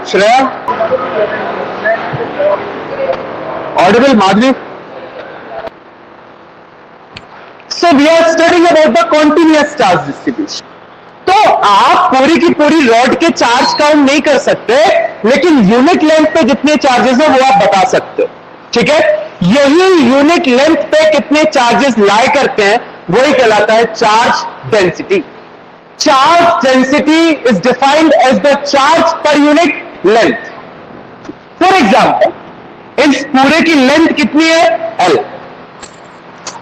Shreya, Audible Madhavi. So we are studying about the continuous charge distribution. तो आप पूरी की पूरी रॉड के चार्ज काउंट नहीं कर सकते, लेकिन यूनिट लेंथ पे जितने चार्जेस है वो आप बता सकते हो. ठीक है, यही यूनिट लेंथ पे कितने चार्जेस लाई करते हैं वही कहलाता है charge density. Charge density is defined as the charge per unit length. For example, इस पूरे की लेंथ कितनी है? L.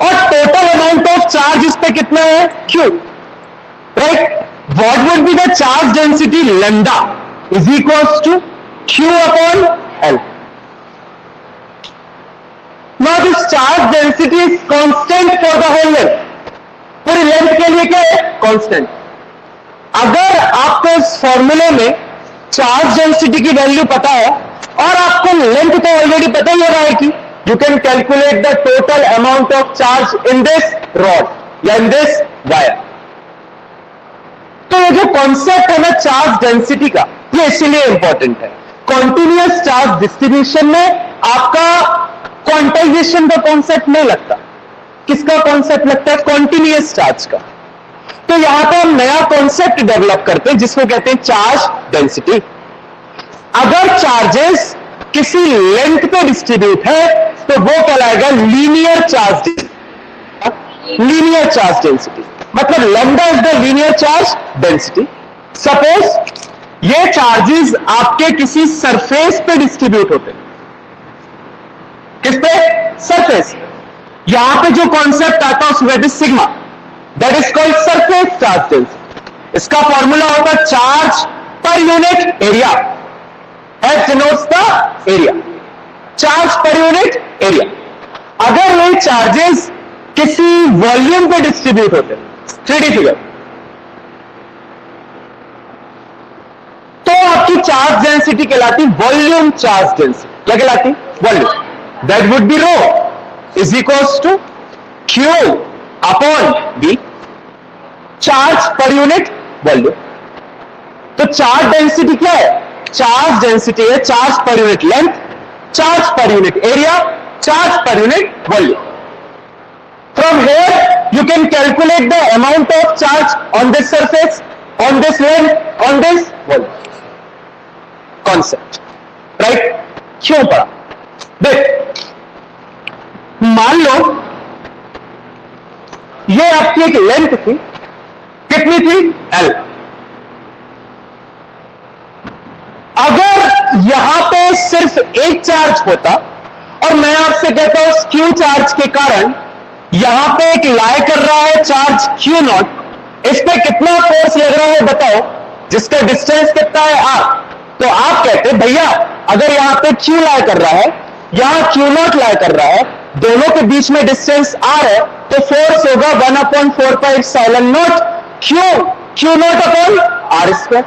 और टोटल अमाउंट ऑफ चार्ज इस पे कितना है? Q. Right? What would be the charge density? Lambda is equals to Q upon L. Now this charge density is constant for the whole length. पूरी length के लिए क्या है? कांस्टेंट. अगर आपको इस फॉर्मूले में चार्ज डेंसिटी की वैल्यू पता है और आपको लेंथ तो ऑलरेडी पता ही होगा कि you can calculate the total amount of charge in this rod या इन दिस वायर. तो ये जो कॉन्सेप्ट है ना चार्ज डेंसिटी का, ये इसीलिए इंपॉर्टेंट है. कॉन्टिन्यूअस चार्ज डिस्ट्रीब्यूशन में आपका क्वांटाइजेशन का कॉन्सेप्ट नहीं लगता. किसका कॉन्सेप्ट लगता है? कॉन्टिन्यूअस चार्ज का. तो यहां पर हम नया कॉन्सेप्ट डेवलप करते हैं जिसको कहते हैं चार्ज डेंसिटी. अगर चार्जेस किसी लेंथ पे डिस्ट्रीब्यूट है तो वो कहलाएगा linear charge. Linear charge density मतलब lambda is the linear charge density. Suppose ये चार्जेस आपके किसी सरफेस पे डिस्ट्रीब्यूट होते हैं. किस पे? सरफेस. यहां पे जो कॉन्सेप्ट आता है उसमें भी sigma, that is called surface charge density. इसका फॉर्मूला होता है charge per unit area. H denotes the area. Charge per unit area. अगर ये चार्जेस किसी वॉल्यूम पे डिस्ट्रीब्यूट होते हैं, 3D फिगर, तो आपकी चार्ज डेंसिटी कहलाती वॉल्यूम चार्ज डेंसिटी. क्या कहलाती? Volume. That would be rho is equals to Q upon B. Charge per unit volume. तो चार्ज डेंसिटी क्या है? चार्ज डेंसिटी है charge per unit length, charge per unit area, charge per unit volume. From here you can calculate the amount of charge on this surface, on this length, on this volume. Concept right? क्यों पढ़ा? देख, मान लो ये आपकी एक length थी. कितनी थी? L. अगर यहां पे सिर्फ एक चार्ज होता और मैं आपसे कहता हूं Q चार्ज के कारण यहां पे एक लाई कर रहा है चार्ज Q नॉट, इस पे कितना फोर्स लग रहा है बताओ, जिसका डिस्टेंस कितना है R. तो आप कहते भैया अगर यहां पे Q लाई कर रहा है, यहां Q नॉट लाई कर रहा है, दोनों के बीच में डिस्टेंस R है, तो फोर्स होगा 1/4πε0 Q naught upon R square.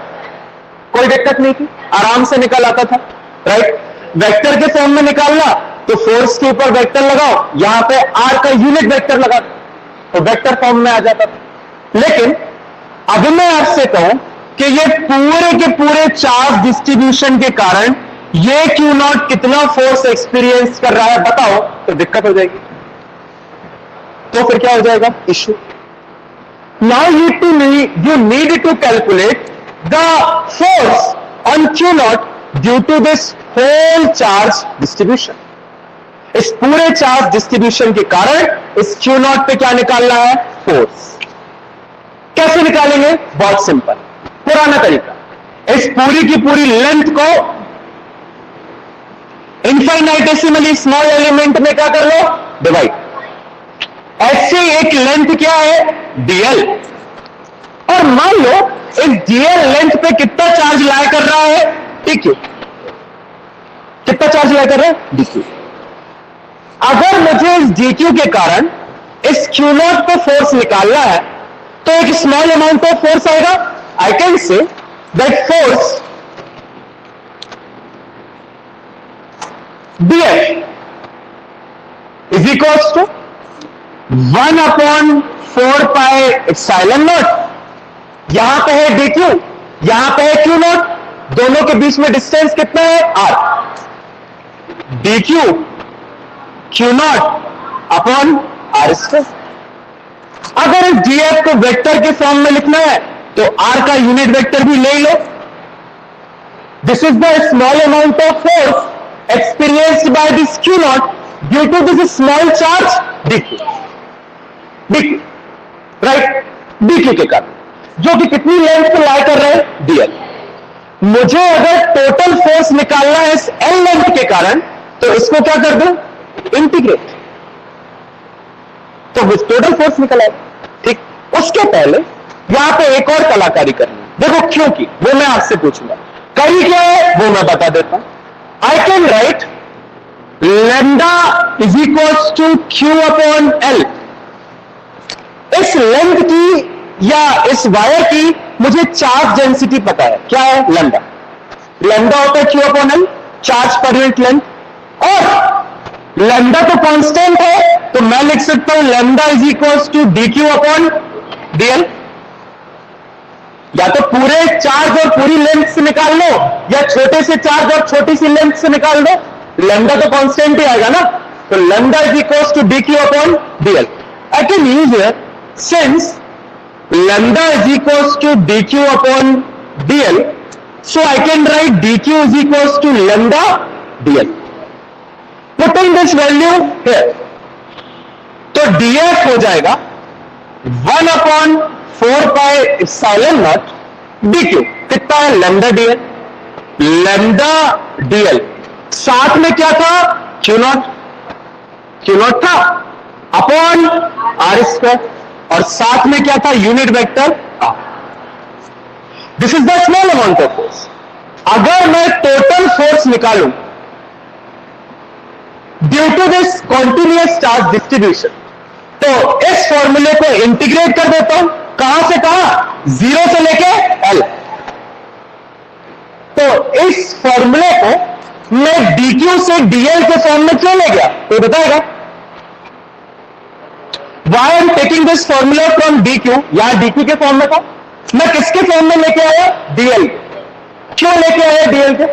कोई दिक्कत नहीं थी, आराम से निकल आता था. राइट? वेक्टर के फॉर्म में निकालना तो फोर्स के ऊपर वेक्टर लगाओ, यहां पे R का यूनिट वेक्टर लगा तो वेक्टर फॉर्म में आ जाता था. लेकिन अगर मैं आपसे कहूं कि ये पूरे के पूरे चार्ज डिस्ट्रीब्यूशन के कारण ये Q नॉट कितना फोर्स एक्सपीरियंस कर रहा है बताओ, तो दिक्कत हो जाएगी. तो फिर क्या हो जाएगा? Issue. Now you need to calculate the force on Q naught due to this whole charge distribution. इस पूरे चार्ज डिस्ट्रीब्यूशन के कारण इस Q naught पे क्या निकालना है? फोर्स. कैसे निकालेंगे? बहुत सिंपल, पुराना तरीका. इस पूरी की पूरी लेंथ को इनफाइनाइटेसिमली स्मॉल एलिमेंट में क्या कर लो? डिवाइड. ऐसे एक लेंथ क्या है? dl. और मान लो इस dl लेंथ पे कितना चार्ज लाई कर रहा है? dq. कितना चार्ज लाई कर रहा है? dq. अगर मुझे इस dq के कारण इस q नॉट पे फोर्स निकालना है तो एक स्मॉल अमाउंट ऑफ फोर्स आएगा. I can say that force dF is equals to 1/4πε0 यहां पे है dq, यहां पे है q नॉट, दोनों के बीच में डिस्टेंस कितना है r, dq q naught upon r square. अगर इस df को वेक्टर के फॉर्म में लिखना है तो r का यूनिट वेक्टर भी ले लो। This is the small amount of force experienced by this q naught due to this small charge dq, dq right, dq के कारण, जो कि कितनी लेंथ पे लाई कर रहे हैं, dl। मुझे अगर टोटल फोर्स निकालना है इस l लेंथ के कारण तो इसको क्या कर दूं, इंटीग्रेट, तो टोटल फोर्स निकल आए। ठीक, उसके पहले यहां पे एक और कलाकारी करनी है, देखो क्योंकि वो मैं आपसे पूछूंगा, करी क्या है वो मैं बता देता हूं। I can write lambda is equals to Q upon L. इस लेंथ की या इस वायर की मुझे चार्ज डेंसिटी पता है, क्या है, लैम्डा। लैम्डा होता है Q upon L, charge per unit length, और लैम्डा तो कांस्टेंट है तो मैं लिख सकता हूं lambda is equals to D Q upon DL. या तो पूरे चार्ज और पूरी लेंथ से निकाल लो या छोटे से चार्ज और छोटी सी लेंथ से निकाल दो, लैम्डा तो कांस्टेंट ही आएगा ना, तो lambda is equals to D Q upon DL. I can use here since lambda is equals to dq upon dl, so I can write dq is equals to lambda dl. Putting this value here, तो df हो जाएगा 1 upon 4 pi epsilon naught dq, कितना है, lambda dl, lambda dl, साथ में क्या था, q naught था अपॉन r स्क्वायर, और साथ में क्या था, unit vector r। This is the small amount of force. अगर मैं टोटल फोर्स निकालूं due to this continuous charge distribution, तो इस फॉर्मूले को इंटीग्रेट कर देता हूं, कहां से कहां, 0 से लेके l। तो इस फॉर्मूले को मैं dq से dl के फॉर्म में क्यों ले गया, कोई बताएगा? Why I am taking this formula from dq, यहां dq के फॉर्म में था, मैं किसके फॉर्म में लेके आया, dl। क्यों लेके आया dl के,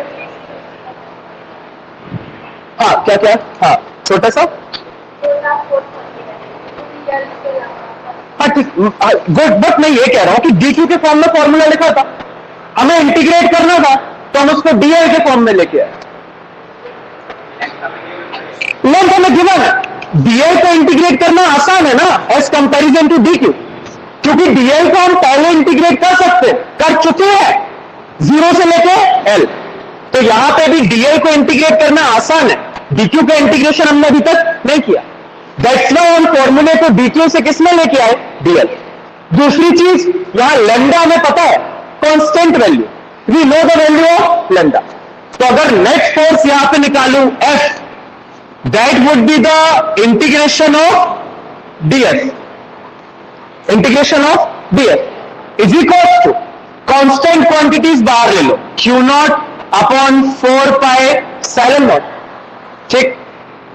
हाँ क्या क्या, हाँ छोटा सा, हाँ ठीक, गुड, बट मैं ये कह रहा हूं कि dq के फॉर्म में फॉर्मूला लिखा था, हमें इंटीग्रेट करना था तो हम उसको dl के फॉर्म में लेके आए। लेंथ हमें गिवन है, dl को इंटीग्रेट करना आसान है ना एज कंपैरिजन टू dq, क्योंकि dl को हम पहले इंटीग्रेट कर सकते, कर चुके हैं 0 से लेके l, तो यहां पे भी dl को इंटीग्रेट करना आसान है, dq का इंटीग्रेशन हमने अभी तक नहीं किया। दैट्स व्हाई हम फॉर्मूले को dq से किसमें लेके आए, dl। दूसरी चीज, यहां लैम्डा हमें पता है constant value, we know the value of lambda, तो अगर नेट फोर्स यहां पे निकालूं F, that would be the integration of ds, integration of ds is equals to constant quantities बाहर ले लो, q naught upon 4 pi epsilon naught, ठीक,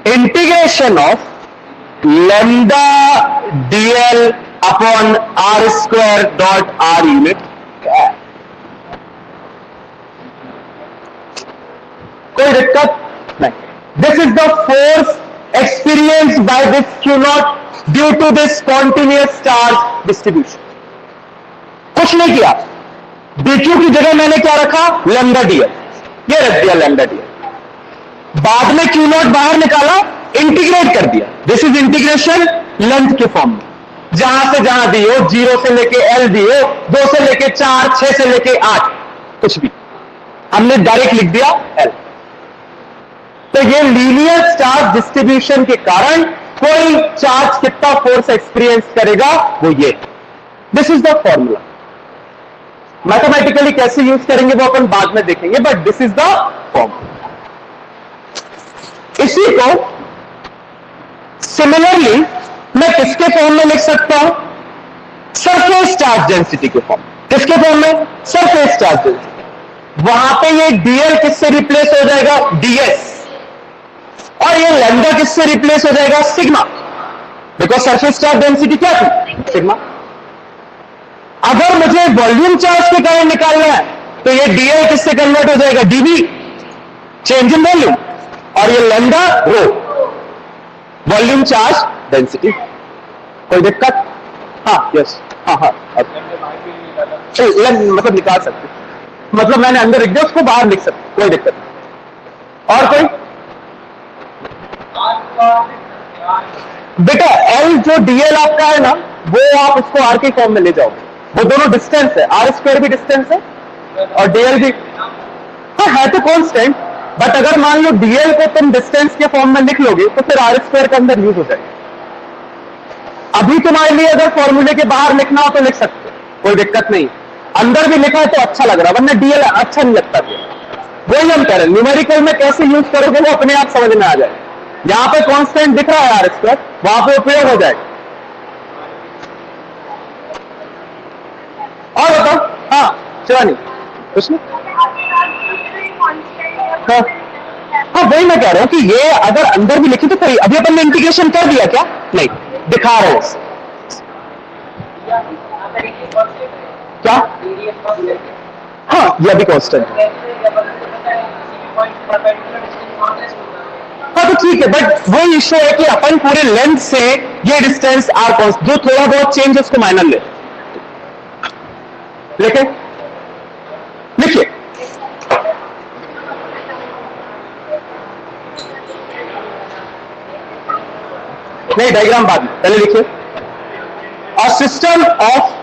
integration of lambda dl upon r square dot r unit. कोई दिक्कत नहीं। This is the force experienced by this q naught due to this continuous charge distribution. कुछ नहीं किया, dq की जगह मैंने क्या रखा, lambda dl, ये रख दिया lambda dl, बाद में q naught बाहर निकाला, इंटीग्रेट कर दिया। दिस इज इंटीग्रेशन लेंथ के फॉर्म में, जहां से जहां दी हो, 0 से लेके l दी हो, 2 से लेके 4, 6 से लेके 8, कुछ भी हमने डायरेक्ट लिख दिया l। तो ये लीनियर चार्ज डिस्ट्रीब्यूशन के कारण कोई चार्ज कितना फोर्स एक्सपीरियंस करेगा, वो ये, this is the formula. Mathematically कैसे यूज करेंगे वो अपन बाद में देखेंगे, but this is the formula. इसी को सिमिलरली मैं किसके फॉर्म में लिख सकता हूं, सरफेस चार्ज डेंसिटी के फॉर्म। किसके फॉर्म में, सरफेस चार्ज डेंसिटी। वहां पे ये dl किससे रिप्लेस हो जाएगा, ds, और ये लैम्डा किससे रिप्लेस हो जाएगा, sigma, because surface charge density क्या थी, सिग्मा। अगर मुझे वॉल्यूम चार्ज के कारण निकालना है तो ये डीएल किससे कन्वर्ट हो जाएगा, डीवी, चेंज इन वॉल्यूम, और ये लैम्डा रो, वॉल्यूम चार्ज डेंसिटी। कोई दिक्कत? हाँ, यस, हाँ हाँ, मतलब निकाल सकते, मतलब मैंने अंदर लिख दिया, उसको बाहर लिख सकते, कोई दिक्कत नहीं। और कोई? बेटा एल जो डीएल आपका है ना, वो आप उसको आर के फॉर्म में ले जाओगे, वो दोनों डिस्टेंस है, आर स्क्वायर भी डिस्टेंस है और डीएल भी, हाँ है तो कांस्टेंट, बट अगर मान लो डीएल को तुम डिस्टेंस के फॉर्म में लिख लोगे तो फिर आर स्क्वायर के अंदर यूज हो जाएगा। अभी तुम्हारे लिए अगर फॉर्मूले के बाहर लिखना हो तो लिख सकते हो, कोई दिक्कत नहीं, अंदर भी लिखा है तो अच्छा लग रहा, वरना डीएल अच्छा नहीं लगता। वही हम कह रहे हैं, न्यूमेरिकल में कैसे यूज करोगे वो अपने आप समझ में आ जाए। यहां पे कांस्टेंट दिख रहा है आर स्क्वायर, वहां पे उपयोग हो जाएगा। और बताओ, हाँ शिवानी कुछ नहीं? हाँ हाँ, वही मैं कह रहा हूं कि ये अगर अंदर भी लिखी तो सही। अभी अपन ने इंटीग्रेशन कर दिया क्या? नहीं, दिखा रहे हैं क्या? हाँ, ये भी कांस्टेंट है। हाँ तो ठीक है, बट वो इश्यू है कि अपन पूरे लेंथ से ये डिस्टेंस आर कांस्टेंट, जो थोड़ा बहुत चेंज है उसको माइनर ले, लिखे लिखिए। नहीं, डायग्राम बाद में, पहले लिखिए। अ सिस्टम ऑफ,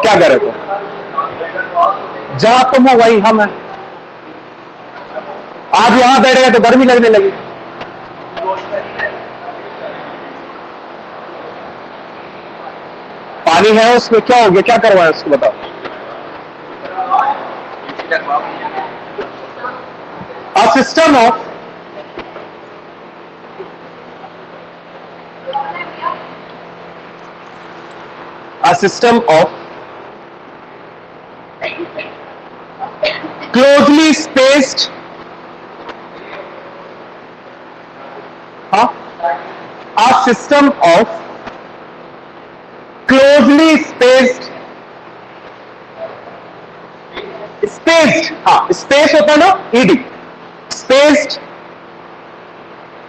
क्या कह रहे थे? जहां तुम हो वही हम है। आज यहां बैठेगा तो गर्मी लगने लगी। पानी है उसमें, क्या हो गया, क्या करवाया उसको बताओ। A system of closely spaced, a system of closely spaced, हाँ स्पेस होता है ना, ED, spaced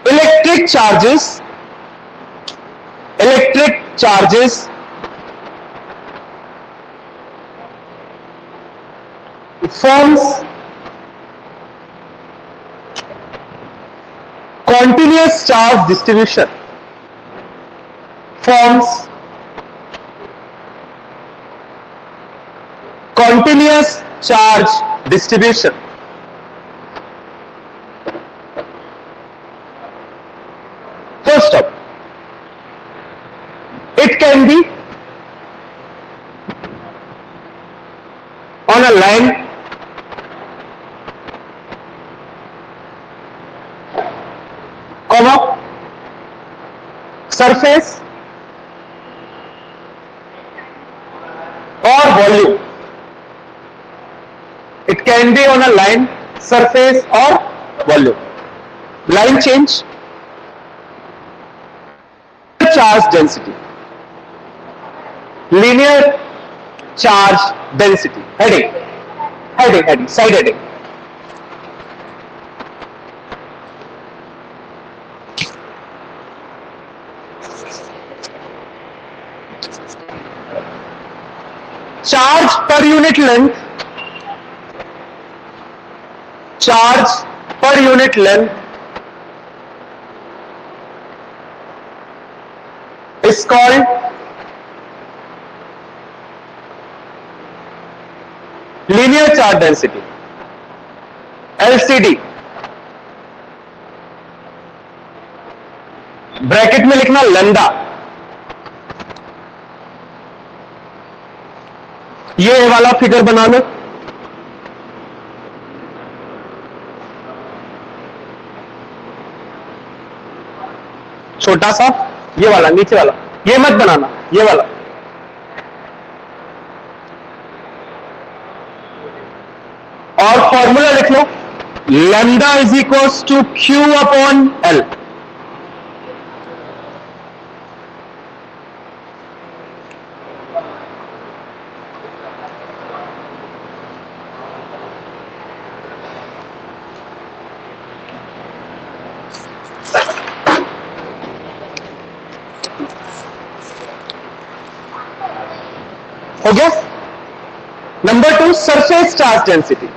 electric charges forms continuous charge distribution, forms continuous charge distribution. First up, it can be on a line comma surface or volume. It can be on a line, surface or volume. Line change, charge density, linear charge density, heading, side heading. Charge per unit length, charge per unit length is called linear charge density, LCD. Bracket में लिखना lambda. ये वाला figure बना लो, छोटा सा, ये वाला नीचे वाला, ये मत बनाना, ये वाला। और फॉर्मूला लिख लो, lambda is equals to Q upon l. हो गया। Number 2 surface charge density.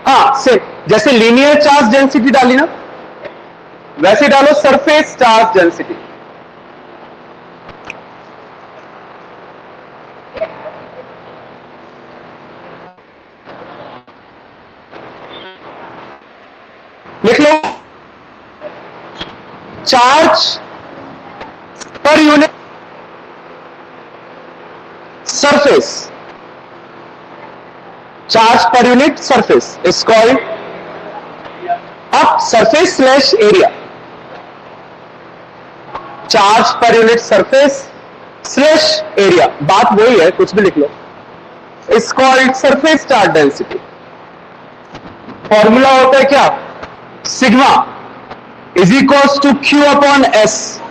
हाँ से जैसे लीनियर चार्ज डेंसिटी डाली ना, वैसे डालो सरफेस चार्ज डेंसिटी। लिख लो, charge per unit surface, charge per unit surface is called अब surface slash area. Charge per unit surface slash area, बात वही है, कुछ भी लिख लो, is called surface charge density. Formula होता है क्या, sigma is equals to Q upon s.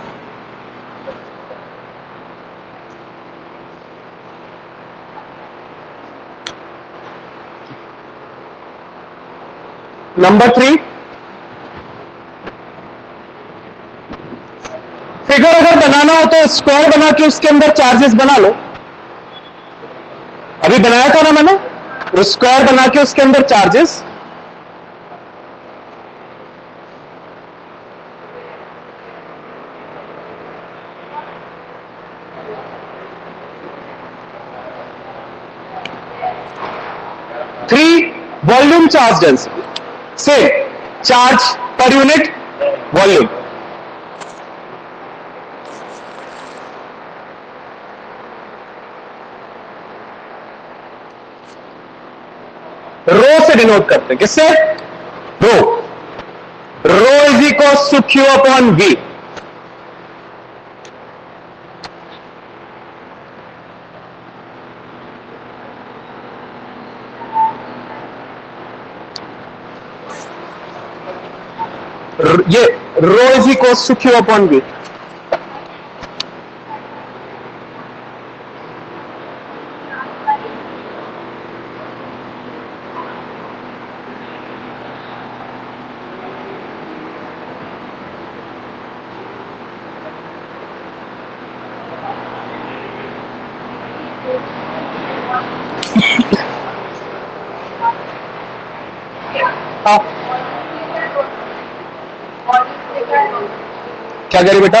Number 3, figure अगर बनाना हो तो स्क्वायर बना के उसके अंदर चार्जेस बना लो। अभी बनाया था ना मैंने, स्क्वायर बना के उसके अंदर charges. Three, volume charge density से charge per unit volume. Rho से डिनोट करते हैं, किससे, rho. Rho is equals to Q upon v. ये rho is equals to Q upon v. हाँ क्या कह रही बेटा,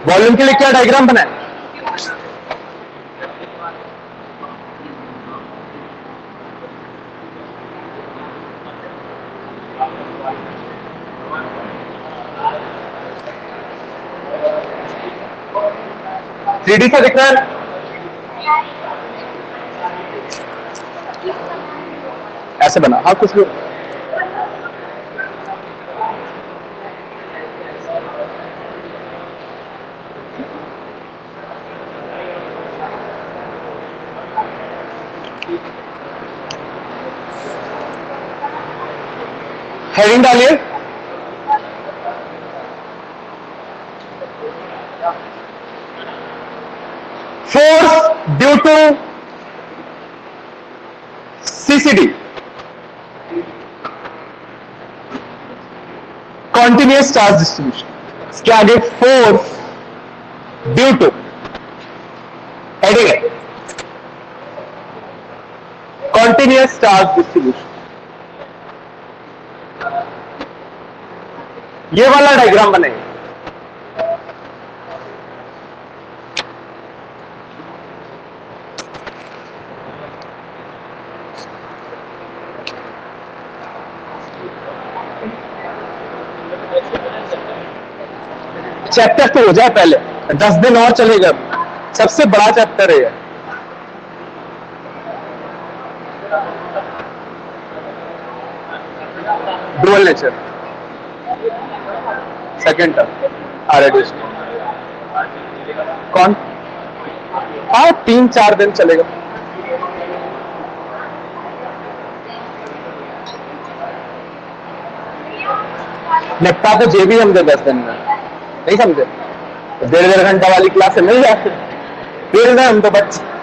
वॉल्यूम के लिए क्या डायग्राम बनाए, 3D सा दिख रहा है। ऐसे बना, हाँ कुछ भी। हेडिंग डालिए, force due to CCD, continuous charge distribution. इसके आगे फोर्स ड्यू टू, हेडिंग है कॉन्टिन्यूस चार्ज डिस्ट्रीब्यूशन। ये वाला डायग्राम बनेगा। चैप्टर तो हो जाए पहले, 10 दिन और चलेगा, सबसे बड़ा चैप्टर है। डुअल नेचर, सेकेंड टर्म आरएडीएस। कौन, हाँ 3-4 दिन चलेगा। निपटा तो जे भी हम दे 10 दिन में, नहीं समझे, 1.5 घंटा वाली क्लास से मिल जाए, फिर ना हम तो बच्चे।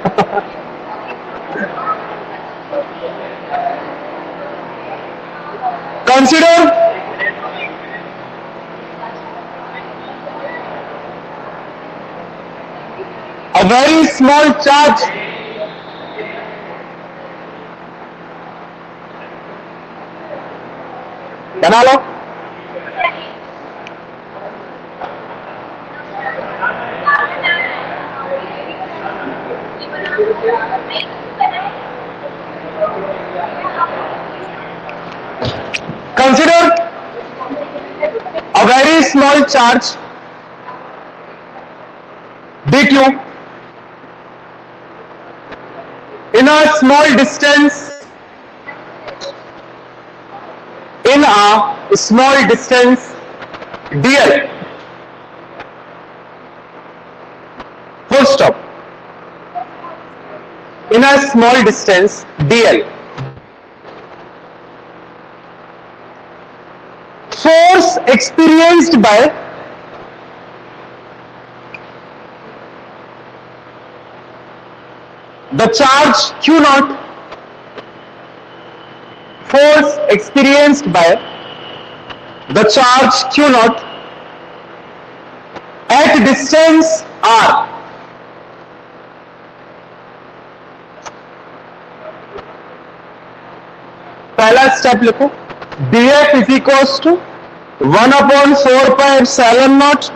Consider a very small charge बना लो. Consider a very small charge dq in a small distance dl. Full stop. In a small distance dl. Force experienced by the charge q naught, force experienced by the charge q naught at distance r. पहला step लिखो, df is equals to 1/4πε0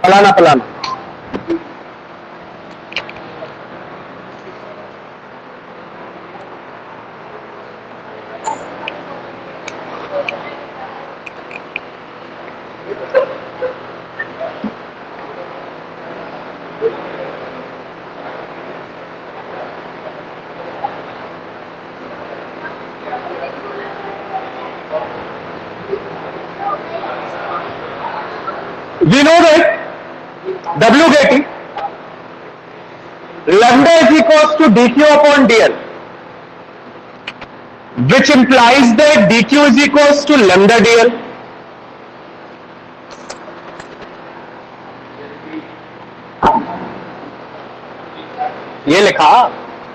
फलाना फलाना. We know that W getting lambda is equals to dq upon dl, which implies that dq is equals to lambda dl. ये लिखा,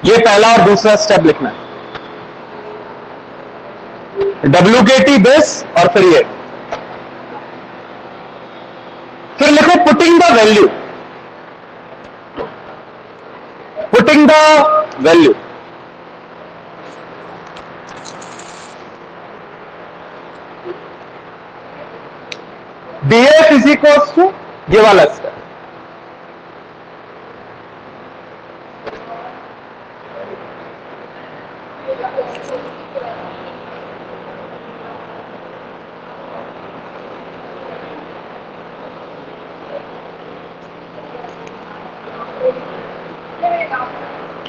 ये पहला और दूसरा स्टेप लिखना है. W के टी बेस और फिर ये, फिर लिखो putting the value, putting the value. df is equals to ये वाला स्टेप.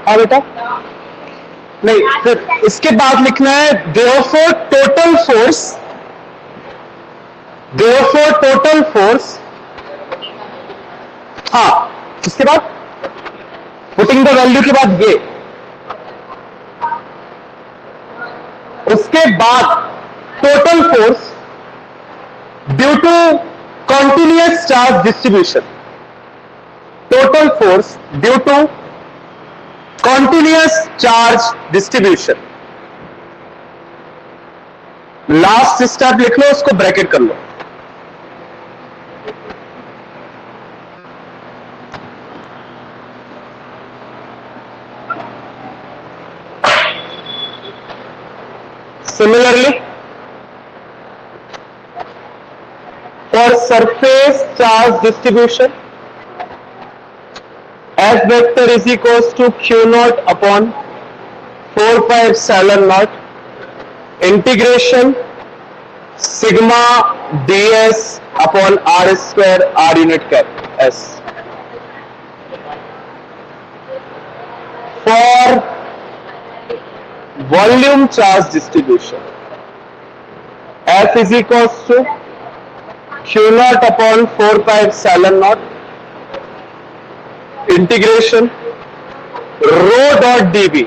हाँ बेटा, नहीं, फिर इसके बाद लिखना है therefore total force. हाँ, इसके बाद पुटिंग द वैल्यू के बाद ये, उसके बाद total force due to continuous charge distribution, total force due to continuous charge distribution. Last step लिख लो, उसको ब्रैकेट कर लो. Similarly, for surface charge distribution, F vector is equals to q naught upon 4πε0 integration sigma ds upon r square r unit cap s. For volume charge distribution, F is equals to q naught upon 4πε0 integration rho dot dB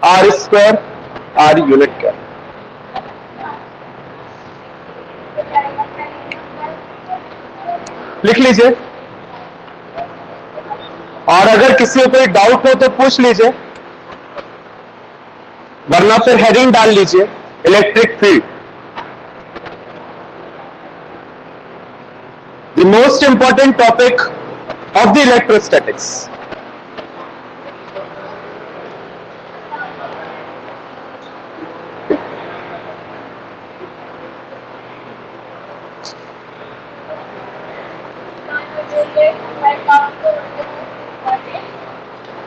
r square r unit cap. लिख लीजिए, और अगर किसी को कोई doubt हो तो पूछ लीजिए, वरना फिर हेडिंग डाल लीजिए electric field. The most important topic of the electrostatics.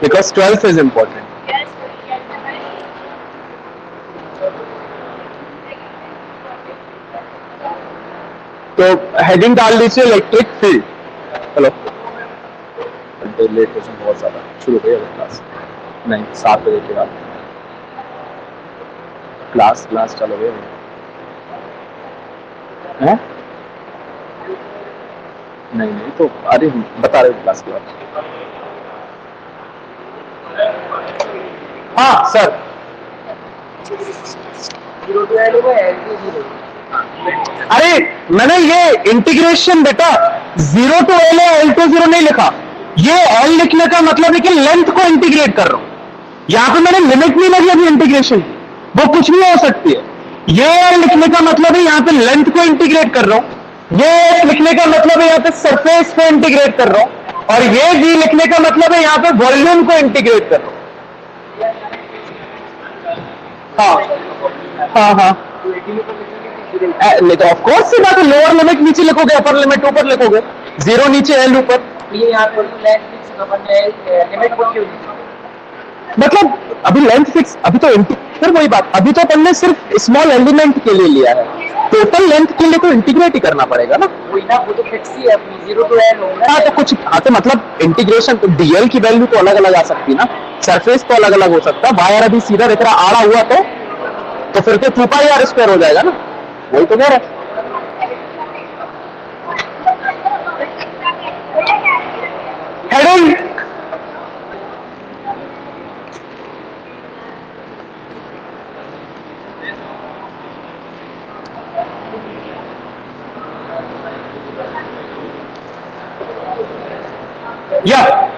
Because 12th is important. तो हेडिंग डाल दीजिए इलेक्ट्रिक फील्ड. हेलो, लेट बहुत ज्यादा. शुरू करिए क्लास. नहीं, 7 बजे के बाद क्लास चलो गए हैं. नहीं तो अरे बता रहे क्लास के बाद. हाँ सर. अरे मैंने ये इंटीग्रेशन बेटा 0 to L है, L to 0 नहीं लिखा. ये L लिखने का मतलब है कि लेंथ को इंटीग्रेट कर रहा हूं. यहां पे मैंने लिमिट नहीं लगी अभी इंटीग्रेशन, वो कुछ भी हो सकती है. ये L लिखने का मतलब है यहां पे लेंथ को इंटीग्रेट कर रहा हूं. ये S लिखने का मतलब है यहां पे सरफेस को इंटीग्रेट कर रहा हूं. और ये G लिखने का मतलब है यहां पे वॉल्यूम को इंटीग्रेट कर रहा हूं. हाँ नहीं तो ऑफ कोर्स सी बात है. लोअर लिमिट नीचे लिखोगे, अपर लिमिट ऊपर लिखोगे. 0 नीचे, L ऊपर. ये यहाँ पर लिमिट मतलब अभी लेंथ फिक्स, अभी तो फिर वही बात, अभी तो अपन ने सिर्फ स्मॉल एलिमेंट के लिए लिया है. टोटल लेंथ के लिए तो इंटीग्रेट ही करना पड़ेगा ना. वो तो फिक्स ही है अपनी 0 to L होगा. हाँ तो कुछ, हाँ तो मतलब इंटीग्रेशन तो डीएल की वैल्यू तो अलग अलग आ सकती है ना. सरफेस तो अलग अलग हो सकता है. वायर अभी सीधा दिख रहा, आड़ा हुआ तो फिर तो 2 पाई आर स्क्वायर हो जाएगा ना. वही तो कह रहा है. Heading yeah.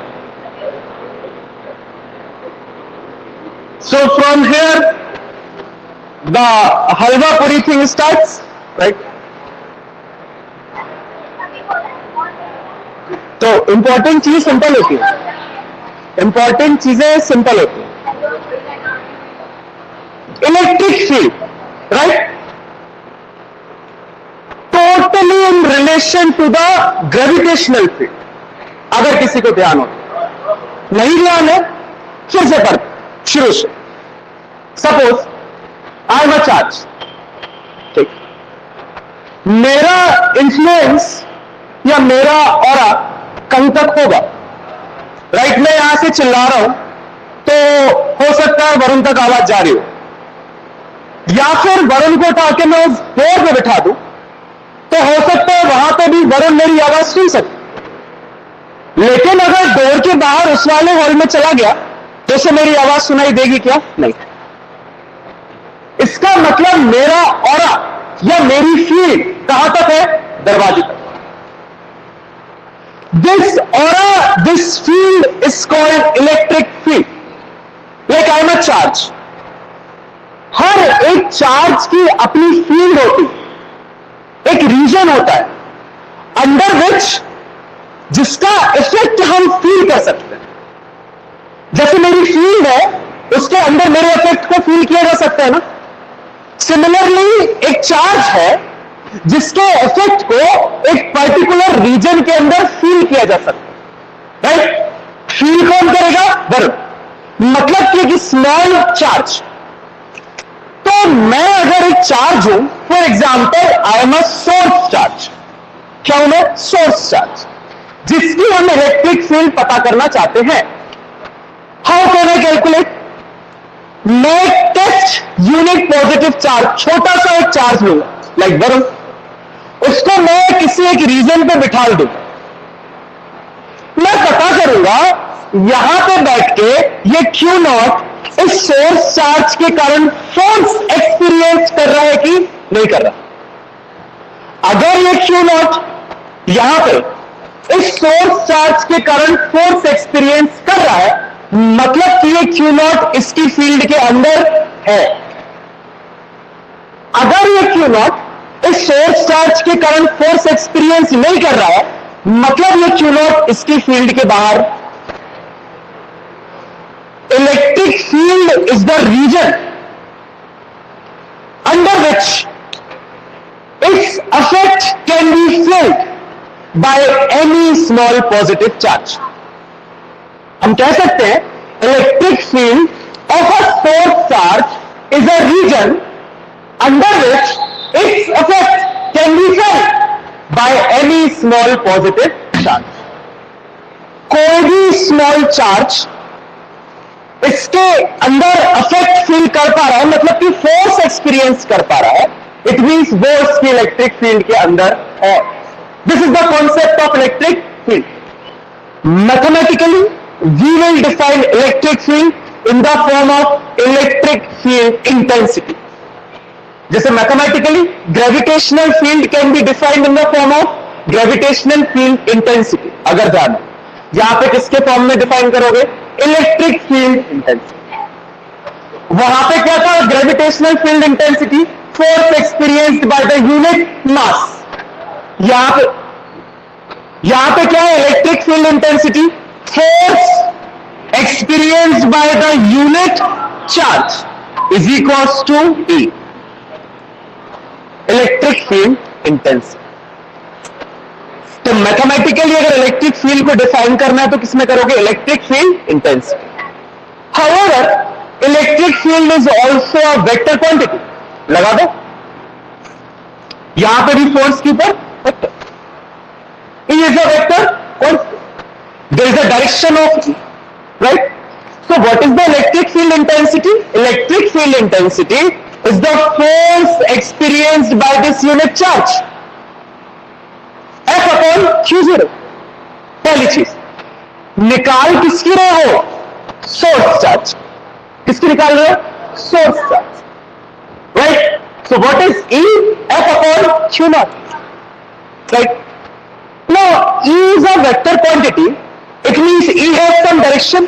So from here the halwa puri thing starts, right? तो इंपॉर्टेंट चीज सिंपल होती है. इंपॉर्टेंट चीजें सिंपल होती है. Electric field, right, totally in relation to the gravitational field. अगर किसी को ध्यान हो, नहीं ध्यान है फिर से कर शुरू से. Suppose I am a charge, ठीक, मेरा इन्फ्लुएंस या मेरा ऑरा कहीं तक होगा, राइट. मैं यहां से चिल्ला रहा हूं तो हो सकता है वरुण तक आवाज जा रही हो, या फिर वरुण को उठा के मैं उस डोर पे बिठा दूं तो हो सकता है वहां पे भी वरुण मेरी आवाज सुन सकते. लेकिन अगर डोर के बाहर उस वाले हॉल में चला गया तो उसे मेरी आवाज सुनाई देगी क्या? नहीं. इसका मतलब मेरा ऑरा या मेरी फील्ड कहां तक है? दरवाजे तक. This aura, this field is called electric field. Like I am a charge. हर एक चार्ज की अपनी फील्ड होती है, एक रीजन होता है अंडर विच जिसका इफेक्ट हम फील कर सकते हैं. जैसे मेरी फील्ड है, उसके अंदर मेरे इफेक्ट को फील किया जा सकता है ना. सिमिलरली एक चार्ज है जिसके इफेक्ट को एक पर्टिकुलर रीजन के अंदर फील किया जा सकता है, राइट. फील कौन करेगा? बराबर. मतलब कि स्मॉल चार्ज. तो मैं अगर एक चार्ज हूं, for example I am a source charge. क्या हूं मैं? सोर्स चार्ज, जिसकी हम इलेक्ट्रिक फील्ड पता करना चाहते हैं. How can I calculate? मैं एक टेस्ट यूनिट पॉजिटिव चार्ज, छोटा सा एक चार्ज लूंगा, लाइक वरुण, उसको मैं किसी एक रीजन पे बिठा दूं. मैं पता करूंगा यहां पे बैठ के ये क्यू नॉट इस सोर्स चार्ज के कारण फोर्स एक्सपीरियंस कर रहा है कि नहीं कर रहा. अगर ये क्यू नॉट यहां पे इस सोर्स चार्ज के कारण फोर्स एक्सपीरियंस कर रहा है, मतलब कि ये क्यू नॉट इसकी फील्ड के अंदर है. अगर ये क्यू नॉट इस सोर्स चार्ज के कारण फोर्स एक्सपीरियंस नहीं कर रहा है, मतलब ये क्यू नॉट इसकी फील्ड के बाहर। Electric field is the region under which its effect can be felt by any small positive charge. हम कह सकते हैं electric field of a source charge is a region under which its effect can be felt by any small positive charge. कोई भी small charge इसके अंदर affect feel कर पा रहा है, मतलब कि फोर्स एक्सपीरियंस कर पा रहा है, इट मीन्स वो उसकी इलेक्ट्रिक फील्ड के अंदर है। This is the concept of electric field. Mathematically we will define electric field in the form of electric field intensity. जैसे mathematically gravitational field can be defined in the form of gravitational field intensity. अगर जाना यहां पे किसके form में define करोगे? Electric field intensity. वहां पे क्या था? Gravitational field intensity, force experienced by the unit mass. यहां पे क्या है? Electric field intensity, force experienced by the unit charge is equals to E। Electric field intensity. तो मैथमेटिकली अगर इलेक्ट्रिक फील्ड को डिफाइन करना है तो किसमें करोगे? Electric field intensity. However electric field is also a vector quantity. लगा दो, यहां पे भी फोर्स के ऊपर vector, E is a vector quantity. There is a direction of E, right? So what is the electric field intensity? Electric field intensity is the force experienced by this unit charge, F upon Q0। पहली चीज निकाल किसकी रहे हो? Source charge. किसकी निकाल रहे हो? Source charge, right? So what is E? F upon Q0, right? Now E is a vector quantity. It means E has some direction.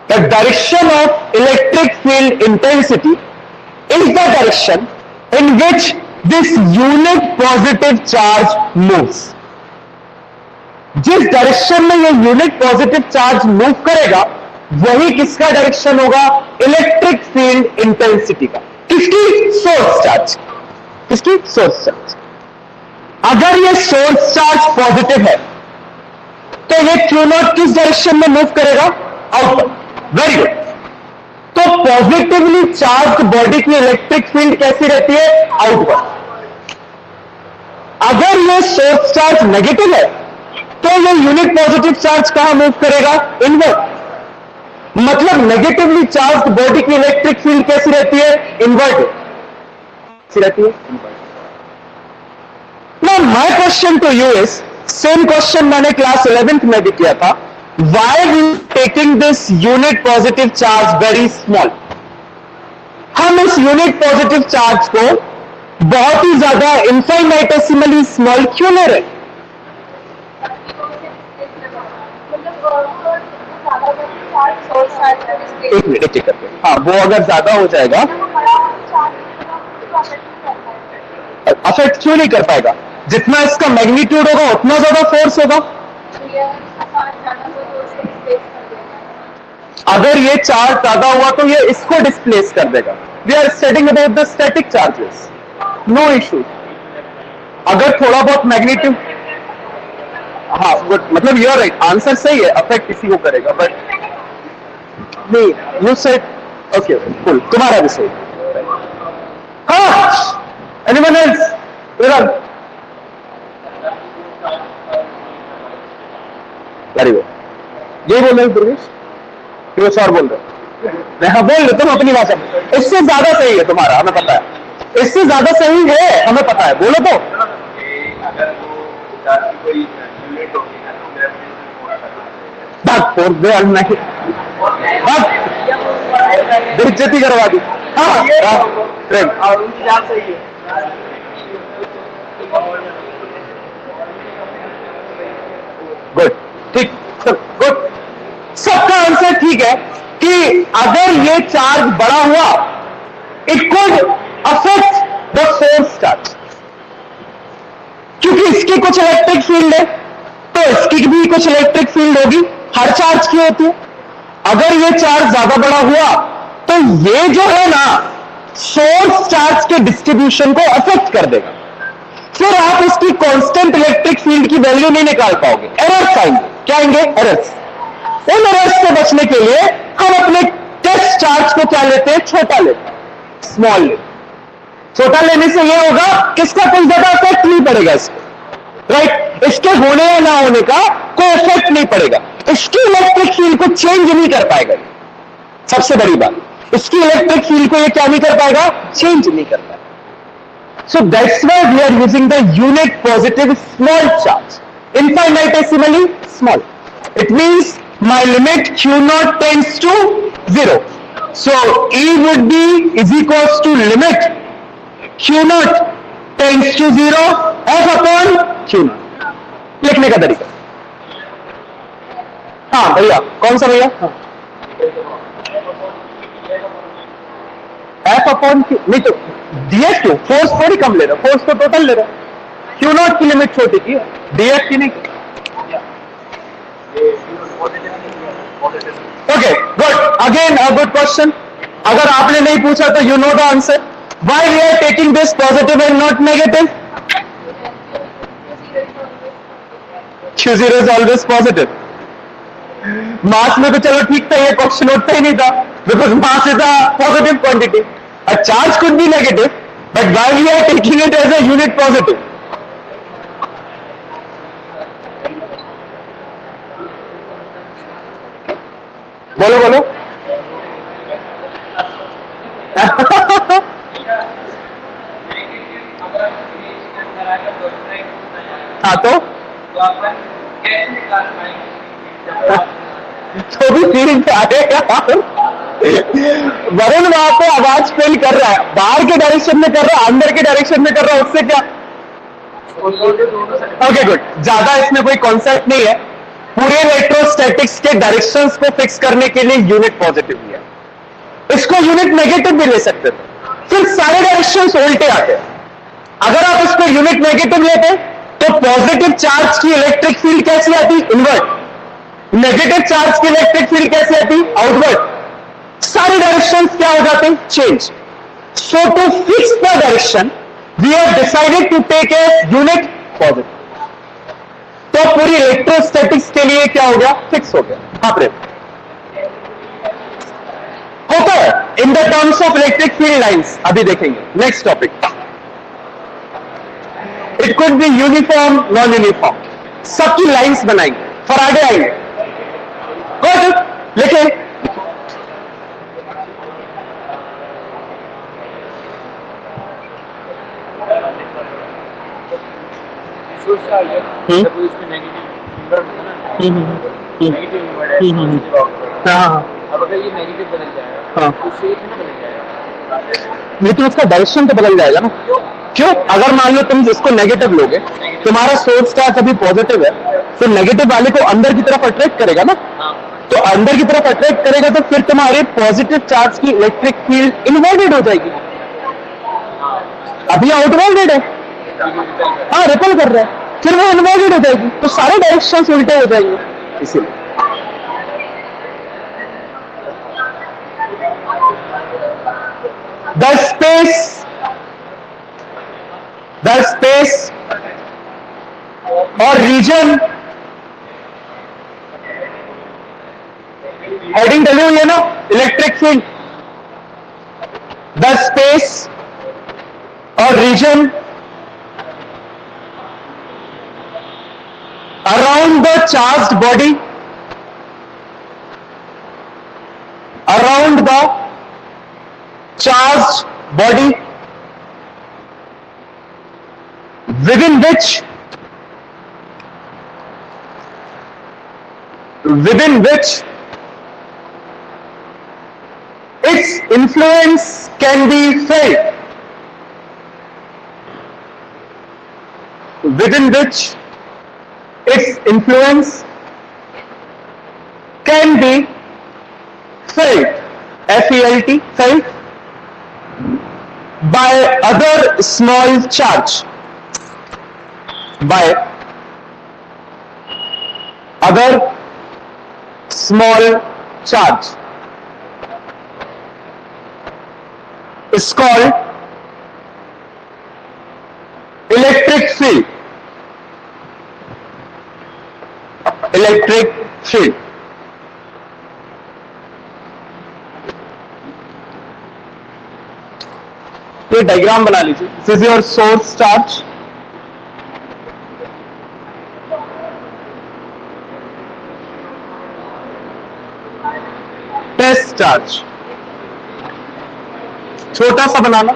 The direction of electric field intensity is the direction in which this unit positive charge moves. जिस direction में ये unit positive charge move करेगा वही किसका direction होगा? Electric field intensity का। किसकी? Source charge. किसकी? Source charge. अगर ये सोर्स चार्ज पॉजिटिव है तो ये क्यू नॉट किस डायरेक्शन में मूव करेगा? आउटवर्ड। Very good. तो पॉजिटिवली चार्ज बॉडी की इलेक्ट्रिक फील्ड कैसी रहती है? आउटवर्ड। अगर ये सोर्स चार्ज नेगेटिव है तो ये यूनिट पॉजिटिव चार्ज कहां मूव करेगा? इनवर्ट। मतलब नेगेटिवली चार्ज बॉडी की इलेक्ट्रिक फील्ड कैसी रहती है? इनवर्ट रहती है। Now my question to you is, same question मैंने क्लास 11th में भी किया था, why we taking this unit positive charge very small? हम इस यूनिट पॉजिटिव चार्ज को बहुत ही ज्यादा इनफाइनाइटेसिमली स्मॉल क्यों ले रहे? एक मिनट चेक करते हैं। हाँ, वो अगर ज्यादा हो जाएगा अफेक्ट क्यों नहीं कर पाएगा? जितना इसका मैग्नीट्यूड होगा उतना ज्यादा फोर्स होगा। अगर ये चार्ज ज्यादा हुआ तो ये इसको डिस्प्लेस कर देगा। We are studying about the static charges, no issue. अगर थोड़ा बहुत मैग्नीट्यूड, हाँ मतलब यू आर राइट, आंसर सही है, अफेक्ट इसी को करेगा। बट नहीं, यू सेड ओके, कूल, तुम्हारा भी सही। हाँ, एनीवन एल्स? Very good. ये बोल रहे दुर्गेश, कुछ और बोल रहे? हाँ बोल रहे तुम अपनी भाषा में। इससे ज्यादा सही है तुम्हारा, हमें पता है। इससे ज्यादा सही है, हमें पता है। बोलो तो। नहीं, बेइज्जती करवा दी। हाँ, गुड, ठीक, गुड। सबका आंसर ठीक है कि अगर ये चार्ज बड़ा हुआ it could affect the force charge, क्योंकि इसकी कुछ इलेक्ट्रिक फील्ड है कुछ इलेक्ट्रिक फील्ड होगी, हर चार्ज की होती है। अगर ये चार्ज ज्यादा बड़ा हुआ तो ये जो है ना सोर्स चार्ज के डिस्ट्रीब्यूशन को अफेक्ट कर देगा, फिर आप इसकी कांस्टेंट इलेक्ट्रिक फील्ड की वैल्यू नहीं निकाल पाओगे, एरर्स आएंगे। क्या आएंगे? एरर्स। उन एरर्स से बचने के लिए हम अपने टेस्ट चार्ज को क्या लेते हैं? छोटा लेते हैं, स्मॉल लेते हैं। छोटा लेने से यह होगा किसका कोई ज्यादा इफेक्ट नहीं पड़ेगा इस पर, राइट? इसके होने या ना होने का कोई इफेक्ट नहीं पड़ेगा, इसकी इलेक्ट्रिक फील्ड को चेंज नहीं कर पाएगा। सबसे बड़ी बात, इसकी इलेक्ट्रिक फील्ड को ये क्या नहीं कर पाएगा? चेंज नहीं कर पाएगा। So that's why we are using the unit positive small charge, infinitesimally small. It means my limit q naught tends to 0. So E would be is equals to limit q naught tends to 0 f upon q naught. लिखने का तरीका। हाँ भैया, कौन सा भैया? F upon Q, नहीं तो डीएफ क्यों? फोर्स थोड़ी कम ले रहा, फोर्स तो टोटल ले रहा। क्यू नॉट की लिमिट छोटी की, डीएफ की नहीं। Okay good, again a good question. अगर आपने नहीं पूछा तो you know the answer. Why we are taking this positive and not negative? Q zero is always positive. Mass में तो चलो ठीक था, ये क्वेश्चन उठता ही नहीं था, because mass is a positive quantity. A charge could be negative, but why we are taking it as a unit positive? बोलो बोलो। हाँ तो भी फील्ड आएगा। वरुण वहां पे आवाज फेल कर रहा है, बाहर के डायरेक्शन में कर रहा है, अंदर के डायरेक्शन में कर रहा है, उससे क्या? ओके गुड, ज्यादा इसमें कोई कॉन्सेप्ट नहीं है। पूरे इलेक्ट्रोस्टैटिक्स के डायरेक्शंस को फिक्स करने के लिए यूनिट पॉजिटिव लिया, इसको यूनिट नेगेटिव भी ले सकते थे, फिर सारे डायरेक्शंस उल्टे आते। अगर आप इसको यूनिट नेगेटिव लेते तो पॉजिटिव चार्ज की इलेक्ट्रिक फील्ड कैसी आती? इनवर्ट। नेगेटिव चार्ज की इलेक्ट्रिक फील्ड कैसे आती? आउटवर्ड। सारे डायरेक्शंस क्या हो जाते? Change. So to fix the direction we have decided to take a unit positive. तो पूरी इलेक्ट्रोस्टैटिक्स के लिए क्या हो गया? फिक्स हो गया। आप होता है in the terms of electric field lines, अभी देखेंगे। Next topic, it could be uniform, non uniform, सबकी लाइंस बनाएंगे, फराडे आएंगे। गुड, लिखे। अब अगर ये नेगेटिव बदल जाएगा, हाँ, तो शेप ना बदल जाएगा, लेकिन उसका डायरेक्शन तो बदल जाएगा ना। क्यों? अगर मान लो तुम जिसको नेगेटिव लोगे, तुम्हारा सोर्स चार्ज अभी पॉजिटिव है, तो नेगेटिव वाले को अंदर की तरफ अट्रैक्ट करेगा ना। तो अंदर की तरफ अट्रैक्ट करेगा तो फिर तुम्हारे पॉजिटिव चार्ज की इलेक्ट्रिक फील्ड इनवर्टेड हो जाएगी। अभी आउटवर्टेड है, हाँ रिपल कर रहा है, फिर वो इनवर्टेड हो जाएगी, तो सारे डायरेक्शंस उल्टे हो जाएंगे। इसीलिए द स्पेस और रीजन, हेडिंग डली हुई है ना, इलेक्ट्रिक फील्ड। द स्पेस और reason around the charged body, around the charged body, within which its influence can be felt, within which its influence can be felt, F-E-L-T, felt by other small charge, by other small charge is called electric field. Electric field. ये diagram बना लीजिए. This is your source charge. Test charge. छोटा सा बनाना.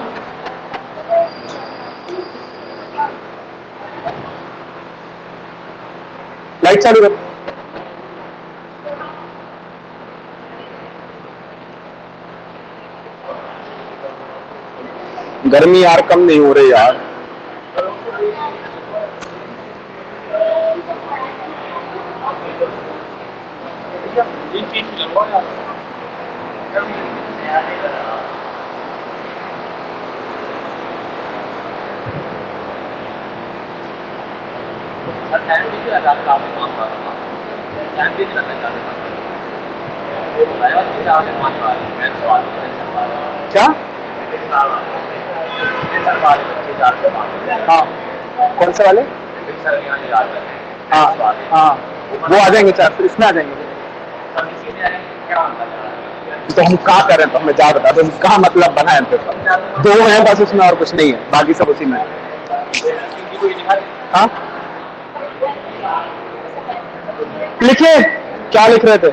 Light चालू करो. गर्मी यार कम नहीं हो रही यार. क्या? हाँ, कौन से वाले? हाँ हाँ, वो आ जाएंगे चार. फिर इसमें आ जाएंगे. तो हम कहाँ कर रहे हैं? तो हमें जा बता दो कहाँ मतलब बनाए पेपर. दो हैं बस, उसमें और कुछ नहीं है. बाकी सब उसी में है. हाँ, लिखिए. क्या लिख रहे थे?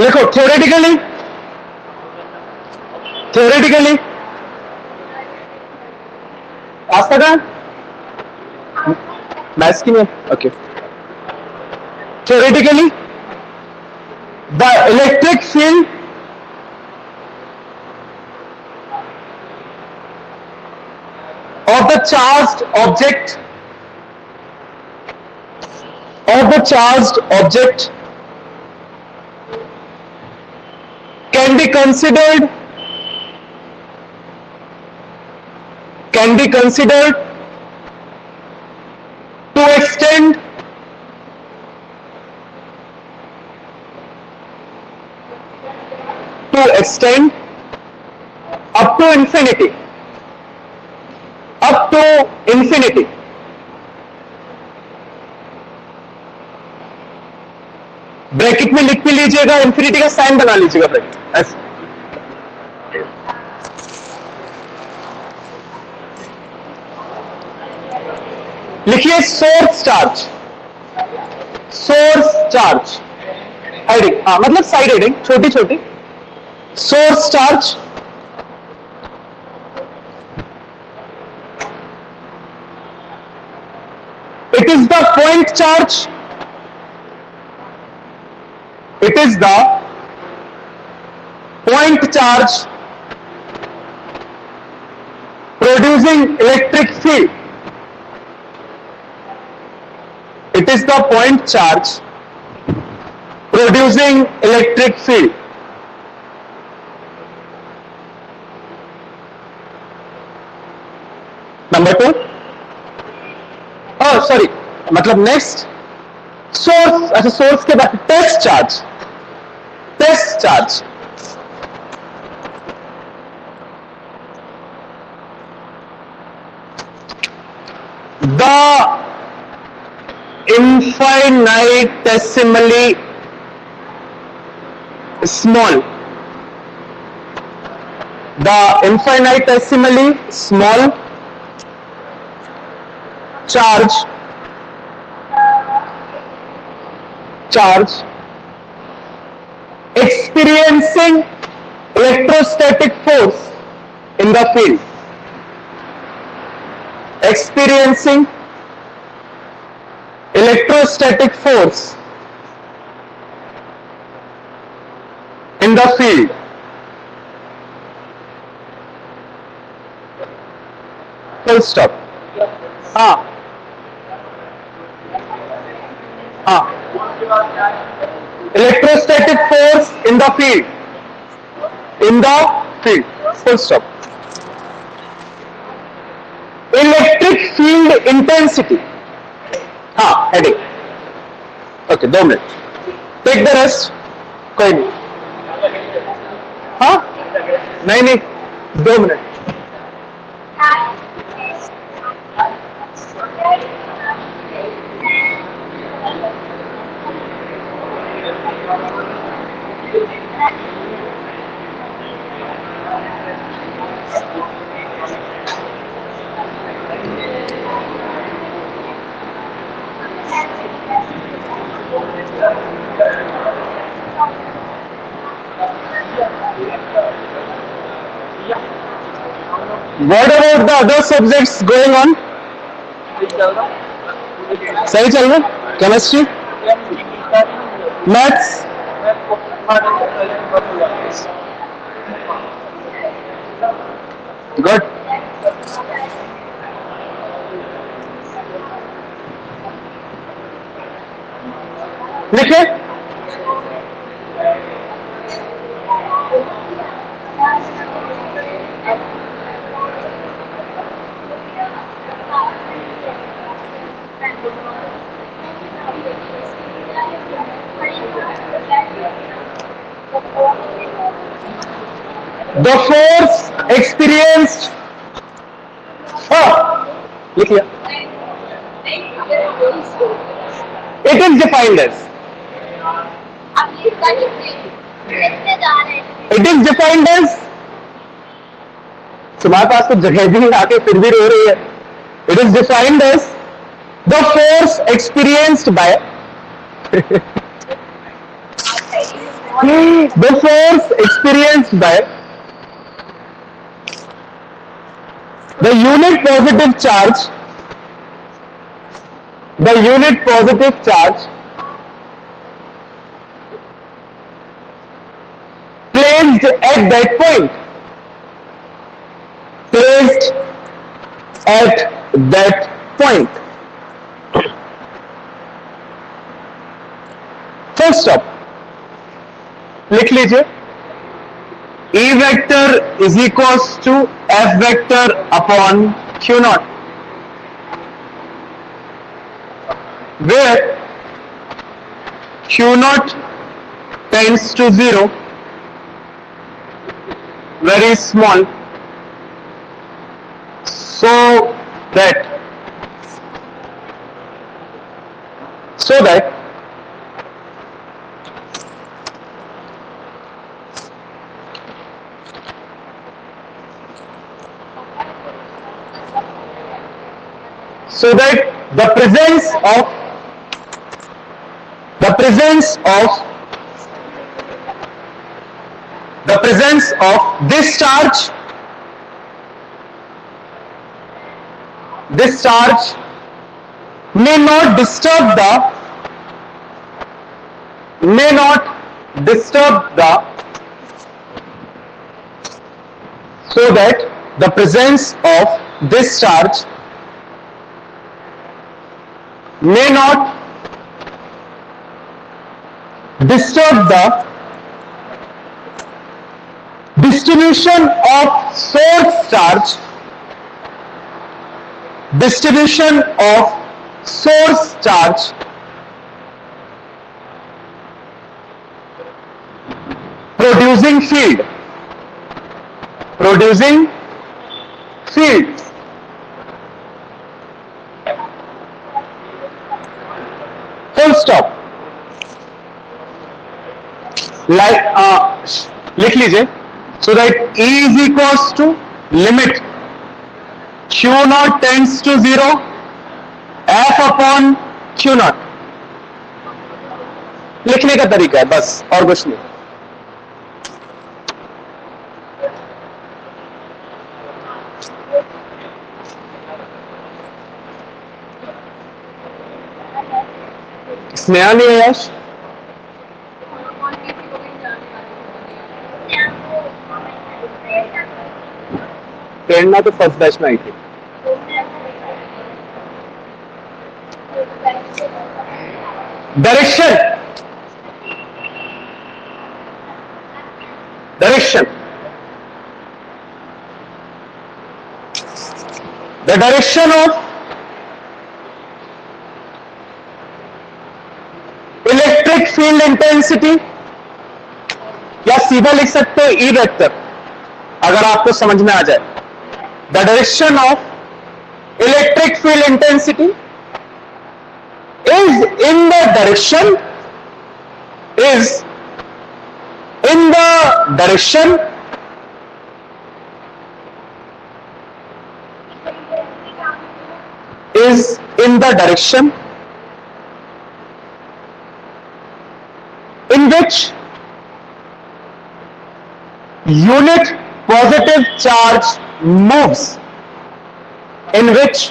लिखो. थ्योरेटिकली. थ्योरेटिकली आज तक है मैथ्स की में. Okay. Theoretically the electric field of the charged object can be considered to extend up to infinity. Bracket में लिख भी लीजिएगा, इंफिनिटी का साइन बना लीजिएगा ब्रैकेट ऐसे. लिखिए सोर्स चार्ज. हेडिंग. हाँ, मतलब साइड हेडिंग छोटी छोटी. Source charge it is the point charge. It is the point charge producing electric field. It is the point charge producing electric field. Number 2. Oh, sorry. मतलब next source. अच्छा, source के बाद test charge. The infinitesimally small charge experiencing electrostatic force in the field. Experiencing electrostatic force in the field. Full stop. हाँ हाँ. Electrostatic force in the field. Full stop. Electric field intensity. हाँ, heading. Okay 2 minute, take the rest. कोई नहीं, हाँ नहीं नहीं, 2 minute. What about the other subjects going on? सही चल रहा? Chemistry, maths, good. लिखे the force experienced, लिख लिया। It is defined as, it is defined as, तुम्हारे पास तो जगह भी नहीं आके फिर भी रो रही है। It is defined as the force experienced by the force experienced by the unit positive charge, the unit positive charge placed at that point, placed at that point. Full stop. लिख लीजिए, E vector is equals to F vector upon Q naught, where Q naught tends to 0, very small, so that the presence of this charge may not disturb the so that the presence of this charge may not disturb the distribution of source charge, producing field. Full stop. लिख लीजिए, so that E is equals to limit Q naught tends to 0, F upon Q naught. लिखने का तरीका है बस, और कुछ नहीं। स्नेहा नहीं है यश? प्रेरणा तो फर्स्ट बैच में आई थी। Direction the direction of electric field intensity, या सीधा लिख सकते हो ई वेक्टर, अगर आपको समझ में आ जाए। The direction of electric field intensity is in the direction is in the direction in which unit positive charge moves, in which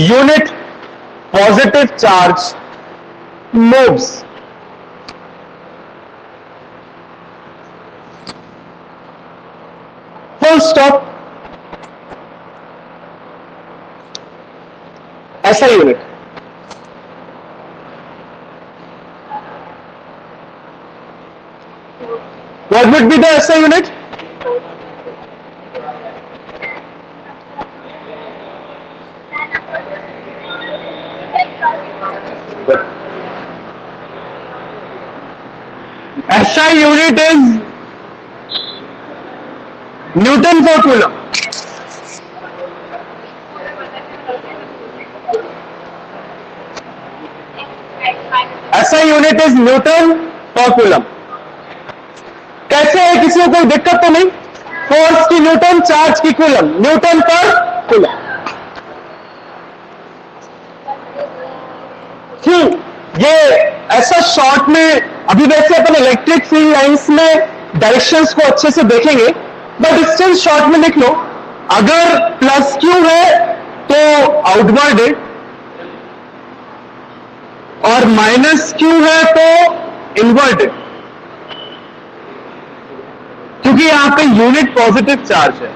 unit positive charge moves. Full stop. ऐसा unit. What would be the SI unit? SI unit is Newton per coulomb. SI unit is Newton per coulomb. कैसे है, किसी को कोई दिक्कत तो नहीं? Force की न्यूटन, चार्ज की कूलम, न्यूटन पर कूलम। ये ऐसा शॉर्ट में, अभी वैसे अपन इलेक्ट्रिक फील्ड लाइंस में डायरेक्शंस को अच्छे से देखेंगे, बट स्टिल शॉर्ट में लिख लो, अगर प्लस क्यू है तो आउटवर्ड है, और माइनस क्यू है तो इनवर्ड है, क्योंकि यहां पे यूनिट पॉजिटिव चार्ज है।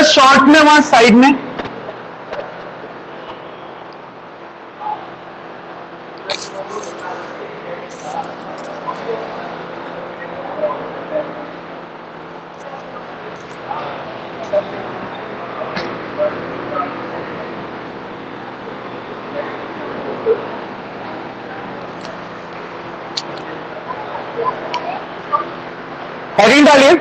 शॉर्ट में वहां साइड में हेडिंग डालिए,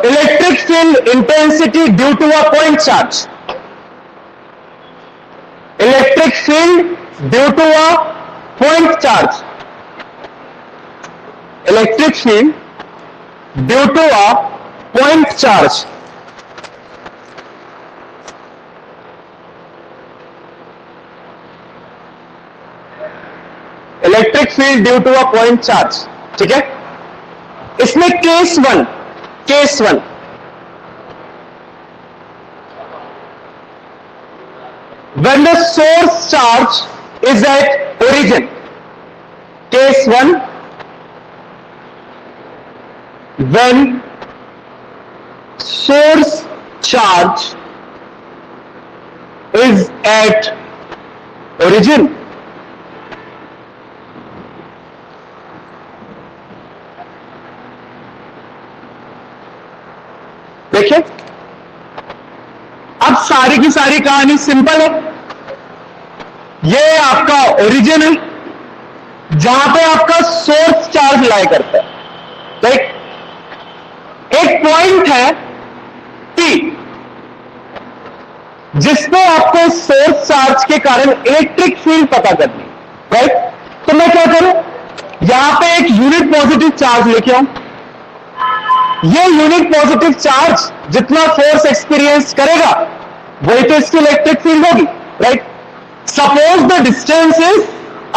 electric field intensity due to a point charge. Electric field due to a point charge. Electric field due to a point charge. Electric field due to a point charge, ठीक है। इसमें case one, when the source charge is at origin. Case 1, when source charge is at origin. देखिए, अब सारी की सारी कहानी simple है। ये आपका ओरिजिन है, जहां पे आपका सोर्स चार्ज लाई करता है। तो एक पॉइंट है P, जिसपे आपको सोर्स चार्ज के कारण इलेक्ट्रिक फील्ड पता करनी, राइट। तो मैं क्या करूं, यहां पे एक यूनिट पॉजिटिव चार्ज लेके आऊं। ये यूनिट पॉजिटिव चार्ज जितना फोर्स एक्सपीरियंस करेगा वही तो इसकी इलेक्ट्रिक फील्ड होगी, right. Suppose the distance is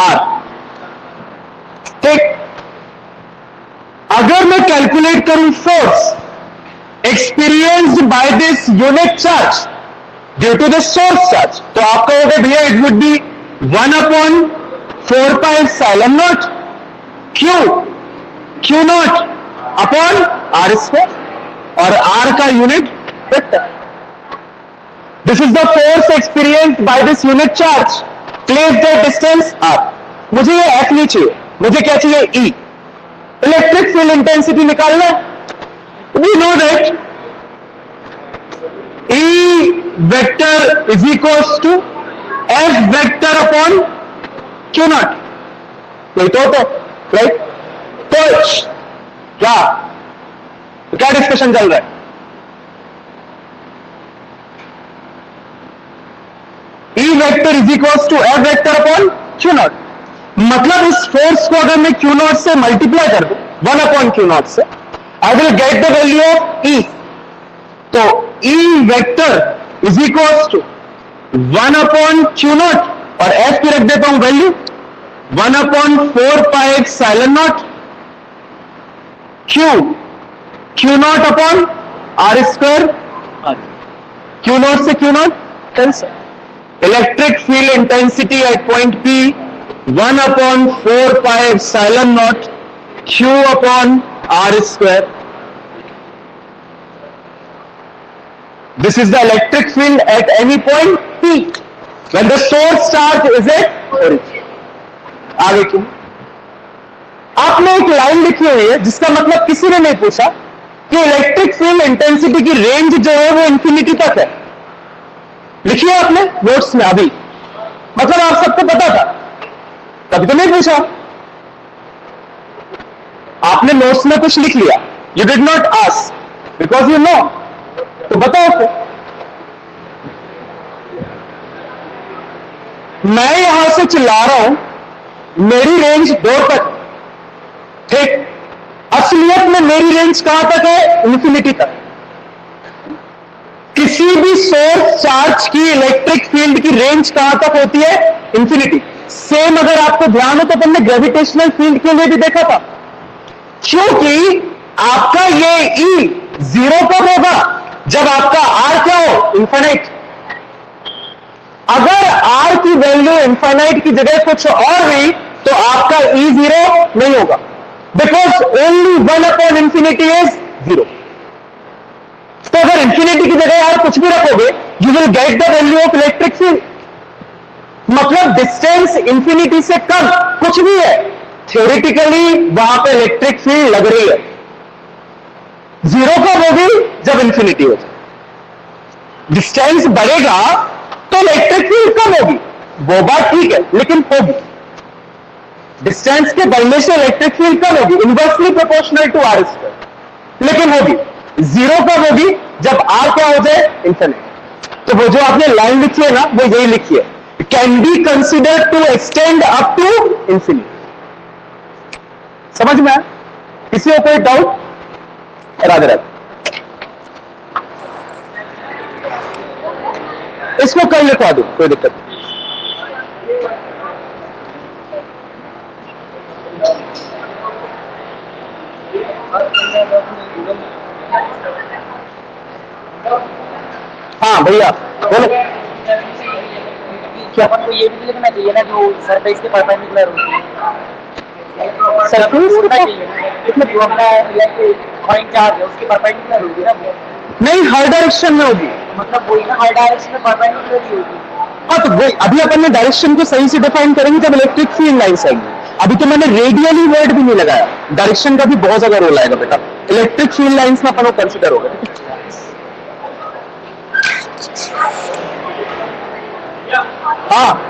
r, ठीक। अगर मैं कैलकुलेट करूं force experienced by this unit charge due to the source charge, तो आपका होगा भैया it would be 1/4 pi epsilon naught Q naught upon R square, और आर का unit vector. This is the force experienced by this unit charge, place the distance R. मुझे ये F नहीं चाहिए, मुझे क्या चाहिए, ई। इलेक्ट्रिक फील्ड इंटेंसिटी निकालना, we know that E vector is equals to F vector upon Q naught, यही तो होता है, राइट? तो क्या डिस्कशन चल रहा है? E vector is equals to F vector upon Q naught, मतलब इस फोर्स को अगर मैं Q नॉट से मल्टीप्लाई कर दूं 1 अपॉन Q नॉट से, I will get the value of E. तो E vector is equals to 1 upon Q naught और F की रख देता हूं value 1 upon 4 pi epsilon naught Q naught upon R square, Q naught से Q naught cancel. Electric field intensity at point P 1 upon 4 pi epsilon naught Q upon R square. This is the electric field at any point P when the source charge is at origin. आगे क्यों? आपने एक line लिखी हुई है जिसका मतलब किसी ने नहीं पूछा कि इलेक्ट्रिक फील्ड इंटेंसिटी की रेंज जो है वो इंफिनिटी तक है. लिखी है आपने नोट्स में अभी, मतलब आप सबको पता था, तभी तो नहीं पूछा. आपने नोट्स में कुछ लिख लिया, you did not ask because you know. तो बताओ फिर. मैं यहां से चिल्ला रहा हूं मेरी रेंज 2 तक, ठीक? असलियत में मेरी रेंज कहां तक है? इंफिनिटी तक. किसी भी सोर्स चार्ज की इलेक्ट्रिक फील्ड की रेंज कहां तक होती है? इंफिनिटी. सेम अगर आपको ध्यान हो तो तुमने ग्रेविटेशनल फील्ड के लिए भी देखा था, क्योंकि आपका ये E 0 कब होगा? जब आपका R क्या हो? इंफिनिट. अगर R की वैल्यू इंफिनिट की जगह कुछ और हुई तो आपका E 0 नहीं होगा, because only 1 upon infinity is 0. तो अगर इंफिनिटी की जगह यार कुछ भी रखोगे you will get the value of electric field. मतलब डिस्टेंस इंफिनिटी से कम कुछ भी है, थ्योरेटिकली वहां पे इलेक्ट्रिक फील्ड लग रही है. 0 कब होगी? जब इंफिनिटी हो जाए. डिस्टेंस बढ़ेगा तो इलेक्ट्रिक फील्ड कम होगी, वो बात ठीक है, लेकिन होगी. डिस्टेंस के बढ़ने से इलेक्ट्रिक फील्ड कम होगी, inversely proportional to R square, लेकिन होगी. 0 कब होगी? जब R क्या हो जाए? इंफिनिट. तो वो जो आपने लाइन लिखी है ना, वो यही लिखी है, can be considered to extend up to infinity. समझ में आया? किसी को कोई डाउट? राधे राधे. इसको कल लिखवा दो, कोई दिक्कत नहीं. हाँ भैया बोलो. क्या अपन को ये भी लिखना चाहिए ना जो सरफेस के परपेंडिकुलर होती है? सरफेस होना चाहिए मतलब जो अपना पॉइंट चार्ज है उसके परपेंडिकुलर होगी ना वो. नहीं, हर डायरेक्शन में होगी. मतलब वही ना, हर डायरेक्शन में परपेंडिकुलर ही होगी. हाँ तो वही, अभी अपन ने डायरेक्शन को सही से डिफाइन करेंगे जब इलेक्ट्रिक फील्ड लाइन्स आएंगी. अभी तो मैंने रेडियली वर्ड भी नहीं लगाया. डायरेक्शन का भी बहुत ज्यादा रोल आएगा बेटा. इलेक्ट्रिक फील्ड लाइन्स में अपन को कंसिडर होगा. हाँ